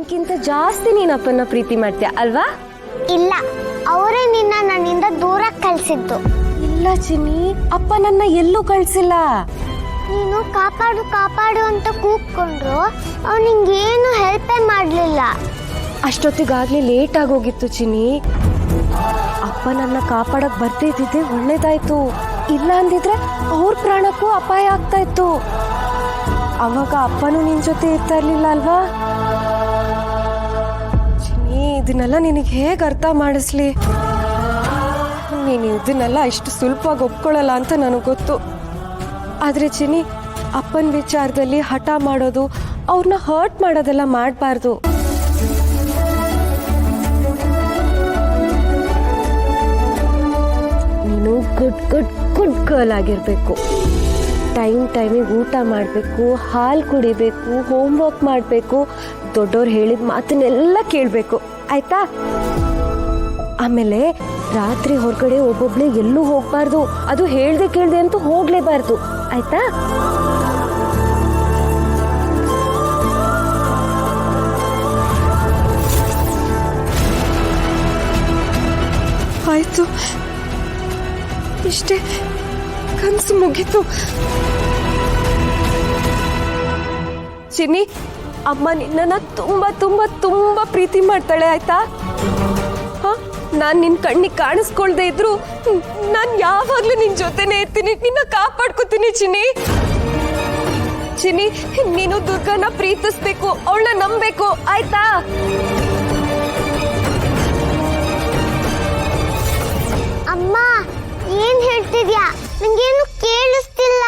ನನ್ಗಿಂತ ಜಾಸ್ತಿ ನೀನ್ ಅಪ್ಪನ ಪ್ರೀತಿ ಮಾಡ್ತೀಯ ಅಲ್ವಾ? ಇಲ್ಲ, ಅವರೇ ನಿನ್ನ ನನ್ನಿಂದ ದೂರ ಕಳ್ಸಿದ್ದು. ಇಲ್ಲ ಚಿನ್ನಿ, ಅಪ್ಪ ನನ್ನ ಎಲ್ಲೂ ಕಳ್ಸಿಲ್ಲ. ನೀನು ಕಾಪಾಡು ಕಾಪಾಡು ಅಂತ ಕೂಗ್ಕೊಂಡ್ರು ಅವ್ನು ನಿಂಗೇನು ಹೆಲ್ಪೇ ಮಾಡ್ಲಿಲ್ಲ. ಅಷ್ಟೊತ್ತಿಗಾಗ್ಲೇ ಲೇಟ್ ಆಗೋಗಿತ್ತು ಚಿನ್ನಿ. ಅಪ್ಪ ನನ್ನ ಕಾಪಾಡಕ್ ಬರ್ದೇ ಇದ್ದಿದ್ದೆ ಒಳ್ಳೇದಾಯ್ತು. ಇಲ್ಲ ಅಂದಿದ್ರೆ ಅವ್ರ ಪ್ರಾಣಕ್ಕೂ ಅಪಾಯ ಆಗ್ತಾ ಇತ್ತು. ಅವಾಗ ಅಪ್ಪನೂ ನಿನ್ ಜೊತೆ ಇರ್ತಾ ಇರ್ಲಿಲ್ಲ ಅಲ್ವಾ? ಚಿನ್ನಿ, ಇದನ್ನೆಲ್ಲ ನಿನಗೆ ಹೇಗೆ ಅರ್ಥ ಮಾಡಿಸ್ಲಿ? ನೀನು ಇದನ್ನೆಲ್ಲ ಇಷ್ಟು ಸುಲಭವಾಗಿ ಒಪ್ಕೊಳ್ಳಲ್ಲ ಅಂತ ನನಗೆ ಗೊತ್ತು. ಆದ್ರೆ ಚಿನ್ನಿ, ಅಪ್ಪನ ವಿಚಾರದಲ್ಲಿ ಹಠ ಮಾಡೋದು, ಅವ್ರನ್ನ ಹರ್ಟ್ ಮಾಡೋದೆಲ್ಲ ಮಾಡಬಾರ್ದು. ನೀನು ಗುಡ್ ಗುಡ್ ಗುಡ್ ಗರ್ಲ್ ಆಗಿರ್ಬೇಕು. ಟೈಮಿಗೆ ಊಟ ಮಾಡಬೇಕು, ಹಾಲು ಕುಡಿಬೇಕು, ಹೋಮ್ವರ್ಕ್ ಮಾಡಬೇಕು, ದೊಡ್ಡವ್ರು ಹೇಳಿದ ಮಾತನ್ನೆಲ್ಲ ಕೇಳಬೇಕು, ಆಯ್ತಾ? ಆಮೇಲೆ ರಾತ್ರಿ ಹೊರಗಡೆ ಒಬ್ಬೊಬ್ಳೆ ಎಲ್ಲೂ ಹೋಗ್ಬಾರ್ದು. ಅದು ಹೇಳ್ದೆ ಕೇಳ್ದೆ ಅಂತೂ ಹೋಗ್ಲೇಬಾರ್ದು, ಆಯ್ತಾ? ಆಯ್ತು, ಇಷ್ಟೇ, ಕನಸು ಮುಗೀತು. ಚಿನ್ನಿ, ಅಮ್ಮ ನಿನ್ನನ್ನ ತುಂಬಾ ತುಂಬಾ ತುಂಬಾ ಪ್ರೀತಿ ಮಾಡ್ತಾಳೆ, ಆಯ್ತಾ? ನಾನ್ ನಿನ್ ಕಣ್ಣಿಗೆ ಕಾಣಿಸ್ಕೊಳ್ದೆ ಇದ್ರು ನಾನ್ ಯಾವಾಗ್ಲೂ ನಿನ್ ಜೊತೆನೆ ಇರ್ತೀನಿ, ನಿನ್ನ ಕಾಪಾಡ್ಕೊತೀನಿ ಚಿನ್ನಿ. ಚಿನ್ನಿ, ನೀನು ದುರ್ಗನ ಪ್ರೀತಿಸ್ಬೇಕು, ಅವಳನ್ನ ನಂಬೇಕು, ಆಯ್ತಾ? ಅಮ್ಮ, ಏನ್ ಹೇಳ್ತಿದ್ಯಾ? ನಂಗೇನು ಕೇಳಿಸ್ತಿಲ್ಲ.